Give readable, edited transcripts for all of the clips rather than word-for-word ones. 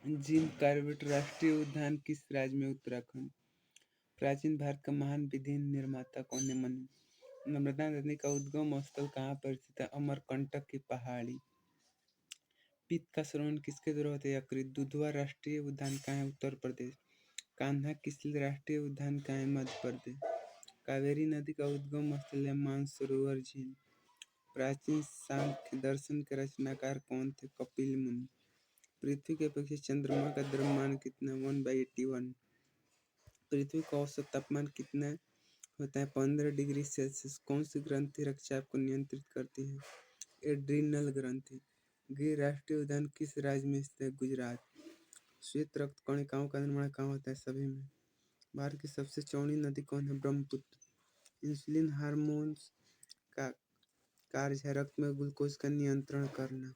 Jim Corbett राष्ट्रीय उद्यान किस राज्य में? उत्तराखंड। प्राचीन भारत का महान विधि निर्माता कौन है? मनु। नर्मदा नदी का उद्गम स्थल कहाँ पर स्थित है? अमरकंटक की पहाड़ी। पित्त का श्रवण किसके द्वारा होता है? यकृत। दुधवा राष्ट्रीय उद्यान कहाँ है? उत्तर प्रदेश। कान्हा किसली राष्ट्रीय उद्यान कहाँ है? मध्य प्रदेश। कावेरी नदी का उद्गम स्थल है मानसरोवर झील। प्राचीन सांख्य दर्शन के रचनाकार कौन थे? कपिल मुनि। पृथ्वी की अपेक्षा चंद्रमा का द्रव्यमान कितना? 1/81। पृथ्वी का औसत तापमान कितना होता है? 15 डिग्री सेल्सियस। कौन सी ग्रंथि रक्तचाप को नियंत्रित करती है? एड्रीनल ग्रंथि। गिर राष्ट्रीय उद्यान किस राज्य में स्थित है? गुजरात। श्वेत रक्त कणिकाओं का निर्माण कहाँ होता है? सभी में। भारत की सबसे चौड़ी नदी कौन है? ब्रह्मपुत्र। इंसुलिन हार्मोन्स का कार्य है रक्त में ग्लूकोज का नियंत्रण करना।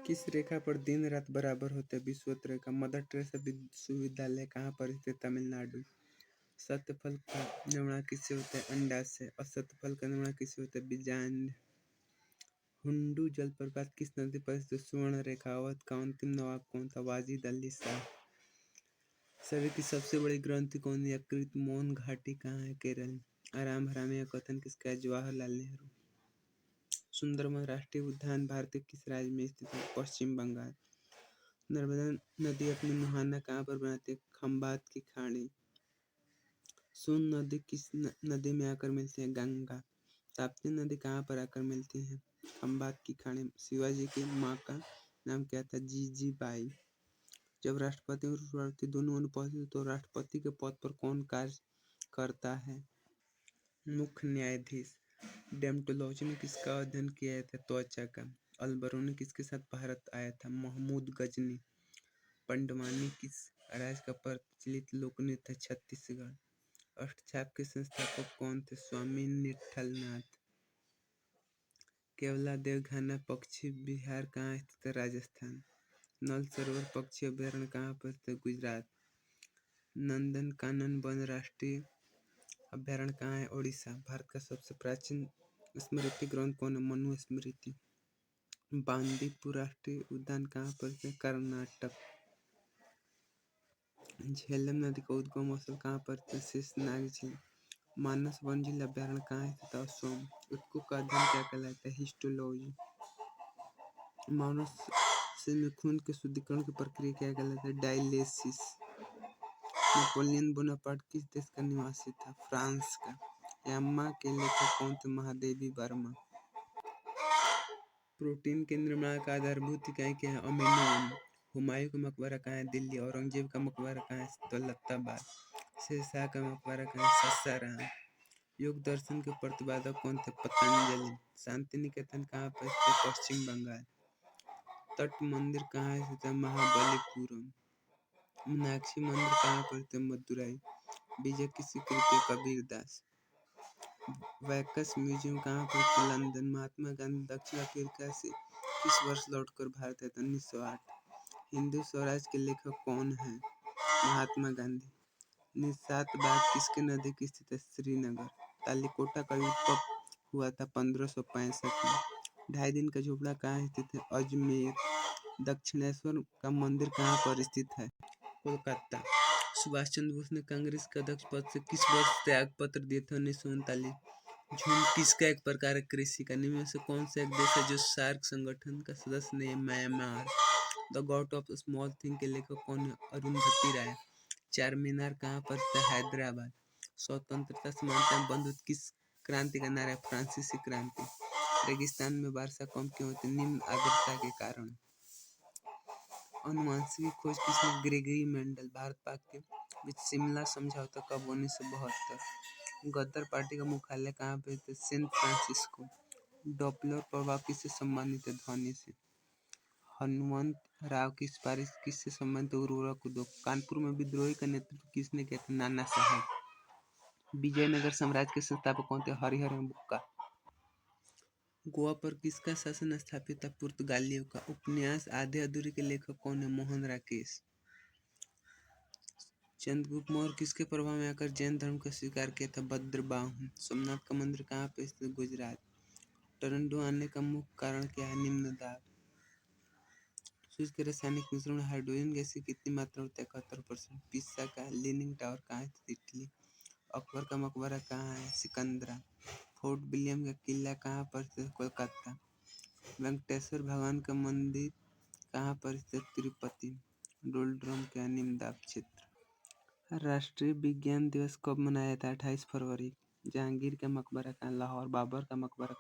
किस रेखा पर दिन रात बराबर होते हैं? विषुवत रेखा। मदर टेरेसा विश्वविद्यालय कहाँ पर स्थित? तमिलनाडु। सत्य फल का निर्माण किससे होता है? अंडा से। असत्य फल का निर्माण किससे होता है? बीजांड। हुंडू जलप्रपात किस नदी पर स्थित? सुवर्ण रेखा। अवध का अंतिम नवाब कौन था? वाजिद अली शाह। शरीर की सबसे बड़ी ग्रंथि कौन है? यकृत। मौन घाटी कहाँ है? केरल। आराम हराम यह कथन किसका है? जवाहरलाल नेहरू। सुंदरबन राष्ट्रीय उद्यान भारत के किस राज्य में स्थित है? पश्चिम बंगाल। नर्मदा नदी अपनी मुहाना कहाँ पर बनाती है? खंबात की खाड़ी। सोन नदी किस नदी में आकर मिलती है? गंगा। ताप्ती नदी कहाँ पर आकर मिलती है? खंबात की खाड़ी। शिवाजी की माँ का नाम क्या था? जीजीबाई। जब राष्ट्रपति और राष्ट्रपति दोनों अनुपस्थित तो राष्ट्रपति के पद पर कौन कार्य करता है? मुख्य न्यायाधीश। डेमटोलॉजी में किसका अध्ययन किया था? त्वचा का। अलबरूनी किसके साथ भारत आया था? महमूद गजनी। पंडवानी किस राज्य का प्रचलित लोक नृत्य है? छत्तीसगढ़। अष्टछाप के संस्थापक कौन थे? स्वामी निठलनाथ। केवलादेव घाना पक्षी विहार कहाँ स्थित है? राजस्थान। नल सरोवर पक्षी अभयारण्य कहाँ पर स्थित है? गुजरात। नंदनकानन वन राष्ट्रीय अभयारण्य कहाँ है? ओडिशा। भारत का सबसे प्राचीन स्मृति ग्रंथ कौन है? मनुस्मृति। बांदीपुर राष्ट्रीय उद्यान कहाँ पर है? कर्नाटक। झेलम नदी का उद्गम स्थल कहाँ पर है? शेषनाग झील। मानस वन्यजीव अभयारण्य कहाँ स्थित है? असम। ऊतकों का अध्ययन क्या कहलाता है? हिस्टोलॉजी। मानव शरीर में खून के शुद्धिकरण की प्रक्रिया क्या कहलाता है? डायलिसिस। नेपोलियन बोनापार्ट किस देश का निवासी था? फ्रांस का। याम्मा के लेखक कौन थे? महादेवी वर्मा। प्रोटीन के निर्माण का आधारभूत इकाई क्या है? अमीनो। हुमायूं का मकबरा कहाँ है? दिल्ली। औरंगजेब का मकबरा कहाँ है? दौलताबाद। शेरशाह का मकबरा कहाँ है? सासाराम। योग दर्शन के प्रतिपादक कौन थे? पतंजलि। शांति निकेतन कहाँ पर स्थित है? पश्चिम बंगाल। तट मंदिर कहाँ स्थित है? महाबलीपुरम। मीनाक्षी मंदिर कहाँ पर स्थित है? मदुरई। विजय किसकी कृति है? कबीरदास। वैक्स म्यूजियम कहाँ पर स्थित है? लंदन। महात्मा गांधी दक्षिण अफ्रीका से किस वर्ष लौटकर भारत आए थे? 1908। हिंदू स्वराज के लेखक कौन हैं? महात्मा गांधी। निषाद बाग किसके नजदीक स्थित है? श्रीनगर। तालीकोटा का युद्ध कब हुआ था? 1565 में। 2.5 दिन का झोपड़ा कहाँ स्थित है? अजमेर। दक्षिणेश्वर का मंदिर कहाँ पर स्थित है? कोलकाता। सुभाष चंद्र बोस ने कांग्रेस के अध्यक्ष पद से किस वर्ष त्याग पत्र दिए थे? 1939। झुंड किसका एक प्रकार है? कृषि का। निम्न में से कौन सा एक देश है जो सार्क संगठन का सदस्य नहीं है? Myanmar. The God of small thing के लेखक कौन है? अरुंधति राय। चार मीनार कहाँ पर स्थित है? हैदराबाद। स्वतंत्रता समानता एवं बंधुत्व किस क्रांति का नारा है? फ्रांसीसी क्रांति। रेगिस्तान में वर्षा कम क्यों होती है? निम्न आर्द्रता के कारण। अनुवांशिक की खोज किसने? Gregory Mendel. भारत पाक के बीच शिमला समझौता कब? 1972। गदर पार्टी का मुख्यालय कहाँ पे है? San Francisco. डॉपलर प्रभाव किससे संबंधित है? ध्वनि से। हनुमंत राव की सिफारिश किससे संबंधित है? उर्वरक उद्योग। कानपुर में विद्रोही का नेतृत्व किसने किया था? नाना साहब। विजयनगर साम्राज्य के संस्थापक कौन थे? हरिहर बुक्का। गोवा पर किसका शासन स्थापित था? पुर्तगालियों का। उपन्यास आधे अधूरे के लेखक कौन है? मोहन राकेश। चंद्रगुप्त मौर्य किसके प्रभाव में आकर जैन धर्म का स्वीकार किया था? भद्रबाहु। सोमनाथ का मंदिर कहाँ पे स्थित? गुजरात। टोरंटो आने का मुख्य कारण क्या है? निम्न दाब। सूरज के रासायनिक मिश्रण में हाइड्रोजन गैस की कितनी मात्रा होती है? 71%। पिसा का लीनिंग टावर कहाँ स्थित? इटली। अकबर का मकबरा कहाँ है? सिकंदरा। फोर्ट विलियम का किला कहाँ पर स्थित? कोलकाता। वेंकटेश्वर भगवान का मंदिर कहाँ पर स्थित? तिरुपति। डोलड्रम का निमदाप क्षेत्र। राष्ट्रीय विज्ञान दिवस कब मनाया जाता है? 28 फरवरी। जहांगीर का मकबरा कहाँ? लाहौर। बाबर का मकबरा